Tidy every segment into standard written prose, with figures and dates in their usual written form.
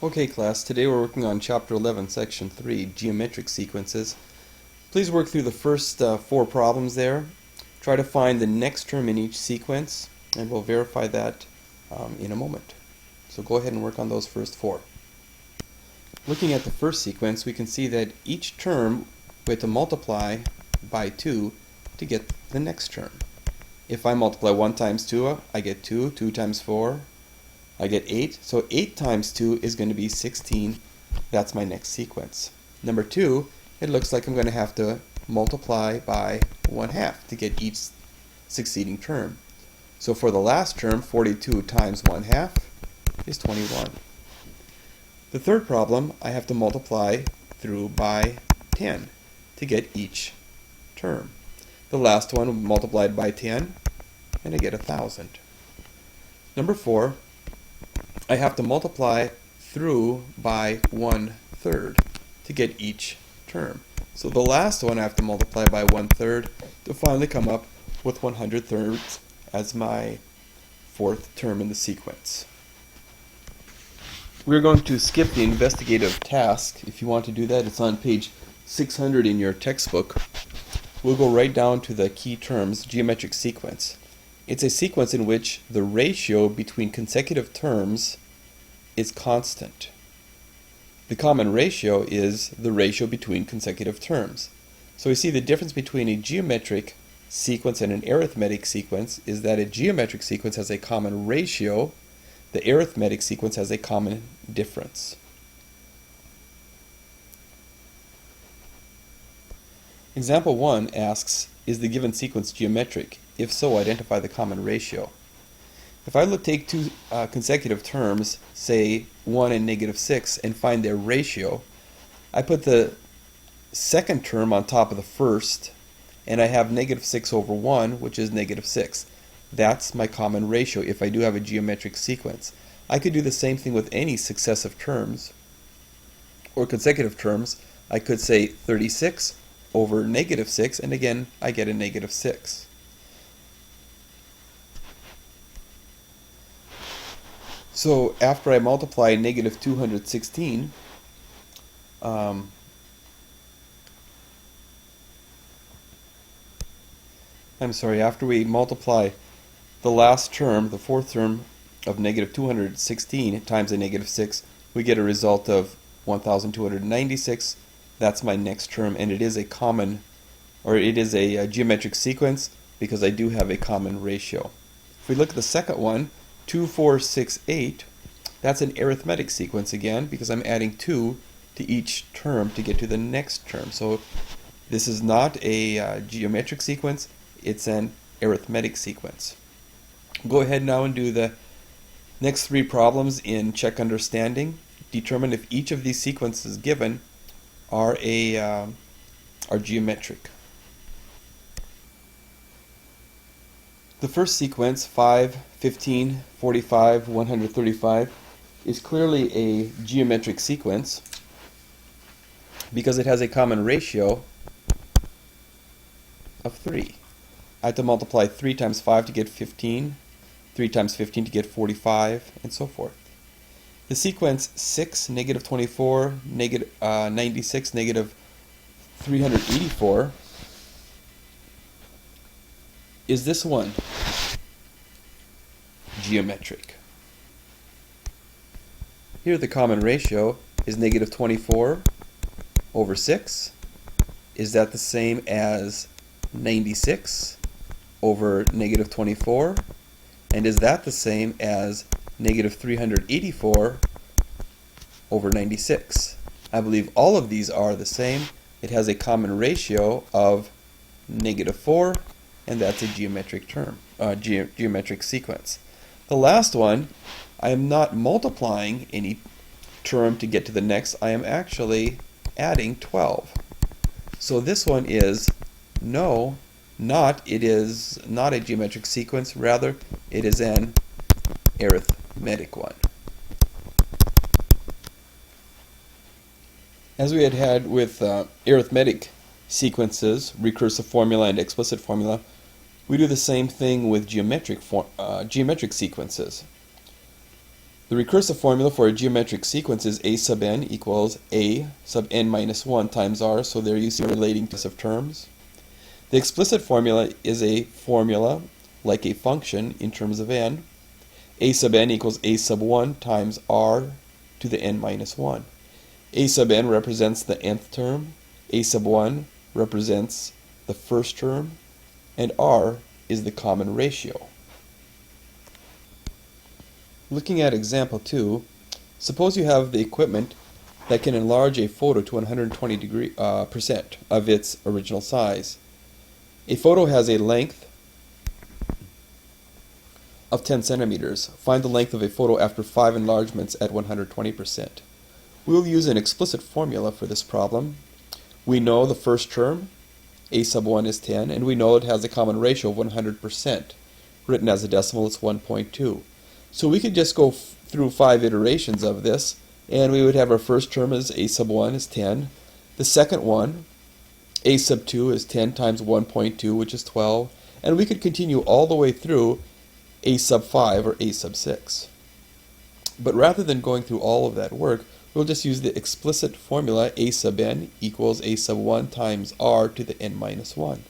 Okay class, today we're working on Chapter 11, Section 3, Geometric Sequences. Please work through the first 4 problems there. Try to find the next term in each sequence, and we'll verify that in a moment. So go ahead and work on those first 4. Looking at the first sequence, we can see that each term we have to multiply by 2 to get the next term. If I multiply 1 times 2, I get 2, 2 times 4, I get 8, so 8 times 2 is going to be 16. That's my next sequence. Number 2, it looks like I'm going to have to multiply by 1/2 to get each succeeding term. So for the last term, 42 times 1/2 is 21. The third problem, I have to multiply through by 10 to get each term. The last one multiplied by 10, and I get 1,000. Number 4, I have to multiply through by 1/3 to get each term. So the last one I have to multiply by 1/3 to finally come up with 100/3 as my 4th term in the sequence. We're going to skip the investigative task. If you want to do that, it's on page 600 in your textbook. We'll go right down to the key terms, geometric sequence. It's a sequence in which the ratio between consecutive terms is constant. The common ratio is the ratio between consecutive terms. So we see the difference between a geometric sequence and an arithmetic sequence is that a geometric sequence has a common ratio, the arithmetic sequence has a common difference. Example 1 asks, is the given sequence geometric? If so, identify the common ratio. If I take 2 consecutive terms, say 1 and -6, and find their ratio, I put the second term on top of the first, and I have -6 over 1, which is -6. That's my common ratio if I do have a geometric sequence. I could do the same thing with any successive terms or consecutive terms. I could say 36 over -6, and again I get a -6. So after I multiply -216, after we multiply the last term, the 4th term of -216 times a -6, we get a result of 1,296. That's my next term, and it is a common, or it is a geometric sequence because I do have a common ratio. If we look at the second one, 2, 4, 6, 8, that's an arithmetic sequence again because I'm adding 2 to each term to get to the next term. So this is not a geometric sequence, it's an arithmetic sequence. Go ahead now and do the next 3 problems in Check Understanding. Determine if each of these sequences given are geometric. The first sequence, 5, 15, 45, 135, is clearly a geometric sequence because it has a common ratio of 3. I have to multiply 3 times 5 to get 15, 3 times 15 to get 45, and so forth. The sequence 6, -24, -96, -384 is this one geometric. Here the common ratio is -24 over 6. Is that the same as 96 over -24? And is that the same as -384 over 96? I believe all of these are the same. It has a common ratio of -4, and that's a geometric term, geometric sequence. The last one, I am not multiplying any term to get to the next. I am actually adding 12. So this one is it is not a geometric sequence, rather it is an arithmetic one. As we had with arithmetic sequences, recursive formula and explicit formula, we do the same thing with geometric sequences. The The recursive formula for a geometric sequence is a sub n equals a sub n minus 1 times r, so there you see relating to terms. The explicit formula is a formula like a function in terms of n. A sub n equals a sub 1 times r to the n minus 1. A sub n represents the nth term, a sub 1 represents the first term, and r is the common ratio. Looking at example 2, suppose you have the equipment that can enlarge a photo to 120% of its original size. A photo has a length of 10 centimeters. Find the length of a photo after 5 enlargements at 120%. We will use an explicit formula for this problem. We know the first term, a sub 1 is 10, and we know it has a common ratio of 100%. Written as a decimal, it's 1.2. So we could just go through 5 iterations of this, and we would have our first term as a sub 1 is 10. The second one, a sub 2 is 10 times 1.2, which is 12. And we could continue all the way through a sub 5 or a sub 6. But rather than going through all of that work, we'll just use the explicit formula a sub n equals a sub 1 times r to the n minus 1.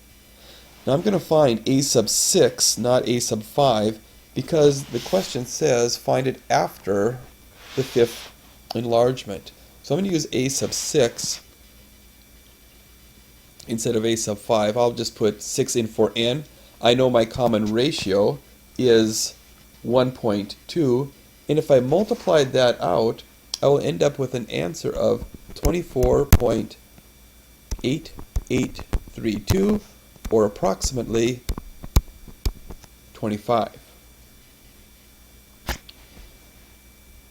Now I'm going to find a sub 6, not a sub 5, because the question says find it after the 5th enlargement. So I'm going to use a sub 6 instead of a sub 5. I'll just put 6 in for n. I know my common ratio is 1.2, and if I multiplied that out, I will end up with an answer of 24.8832, or approximately 25.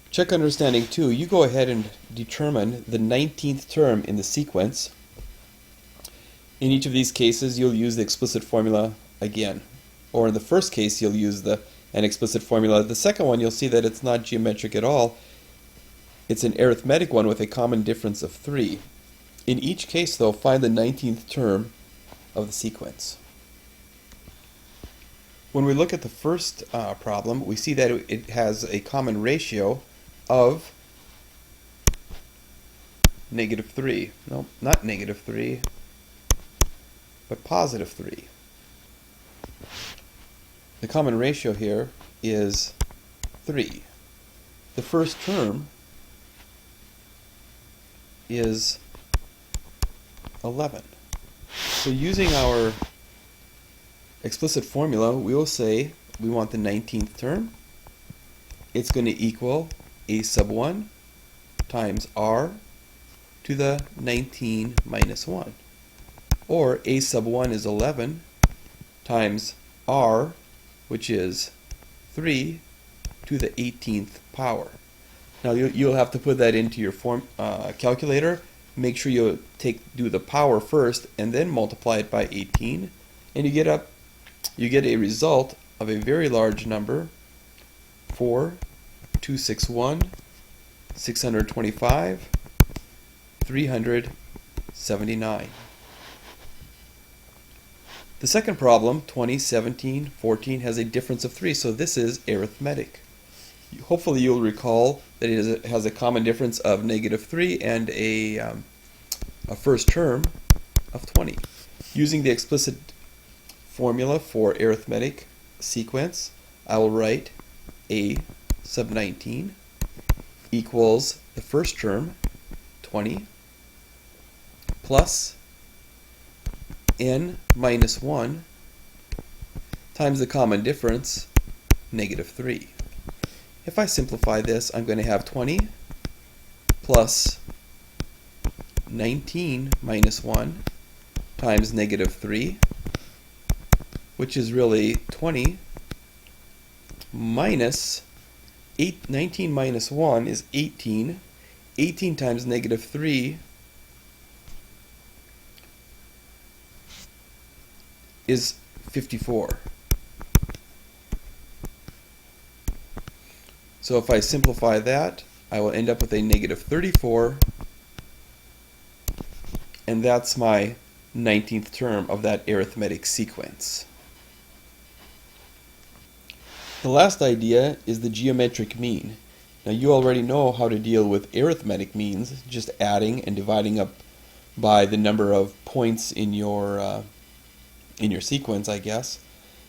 Check understanding 2. You go ahead and determine the 19th term in the sequence. In each of these cases, you'll use the explicit formula again. Or in the first case, you'll use an explicit formula. The second one, you'll see that it's not geometric at all. It's an arithmetic one with a common difference of 3. In each case, though, find the 19th term of the sequence. When we look at the first problem, we see that it has a common ratio of negative 3. No, not negative 3, but positive 3. The common ratio here is 3. The first term is 11. So using our explicit formula, we will say we want the 19th term. It's going to equal a sub 1 times r to the 19 minus 1. Or a sub 1 is 11 times r, which is 3 to the 18th power. Now you'll have to put that into your calculator. Make sure you do the power first and then multiply it by 18, and you get a result of a very large number, 4,261, 625, 379. The second problem, 20, 17, 14, has a difference of 3, so this is arithmetic. Hopefully you'll recall that it has a common difference of negative 3 and a first term of 20. Using the explicit formula for arithmetic sequence, I will write a sub 19 equals the first term, 20, plus n minus 1 times the common difference, negative 3. If I simplify this, I'm going to have 20 plus 19 minus 1 times negative 3, which is really 20 minus 19 minus 1 is 18. 18 times negative 3 is 54. So if I simplify that, I will end up with a negative 34, and that's my 19th term of that arithmetic sequence. The last idea is the geometric mean. Now you already know how to deal with arithmetic means, just adding and dividing up by the number of points in your sequence, I guess.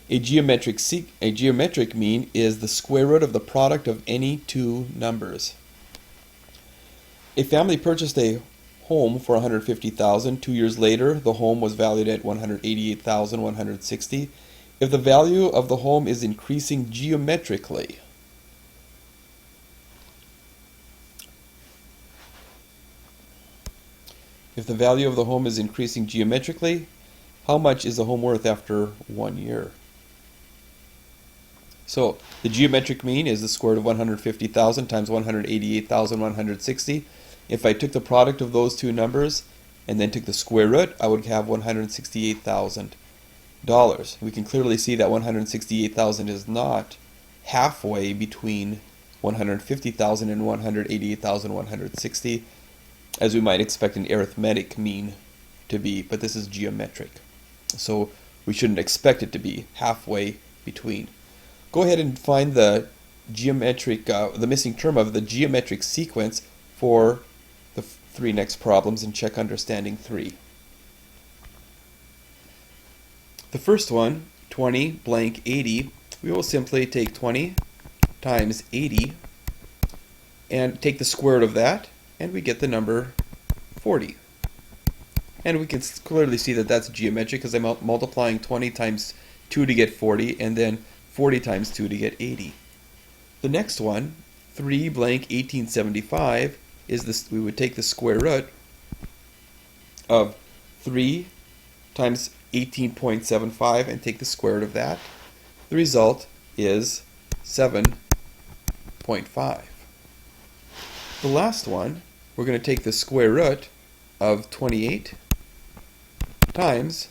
A geometric mean is the square root of the product of any two numbers. A family purchased a home for $150,000. 2 years later, the home was valued at $188,160. If the value of the home is increasing geometrically, how much is the home worth after 1 year? So the geometric mean is the square root of 150,000 times 188,160. If I took the product of those two numbers and then took the square root, I would have $168,000. We can clearly see that 168,000 is not halfway between 150,000 and 188,160, as we might expect an arithmetic mean to be, but this is geometric. So we shouldn't expect it to be halfway between. Go ahead and find the missing term of the geometric sequence for the three next problems and check understanding 3. The first one, 20 blank 80, we will simply take 20 times 80 and take the square root of that, and we get the number 40. And we can clearly see that that's geometric because I'm multiplying 20 times 2 to get 40, and then 40 times 2 to get 80. The next one, 3 blank 1875, is this. We would take the square root of 3 times 18.75 and take the square root of that. The result is 7.5. The last one, we're going to take the square root of 28 times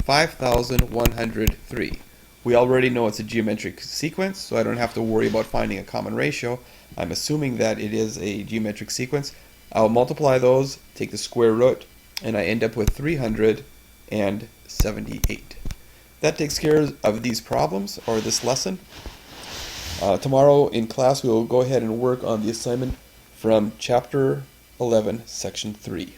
5,103. We already know it's a geometric sequence, so I don't have to worry about finding a common ratio. I'm assuming that it is a geometric sequence. I'll multiply those, take the square root, and I end up with 378. That takes care of these problems, or this lesson. Tomorrow in class we will go ahead and work on the assignment from Chapter 11, Section 3.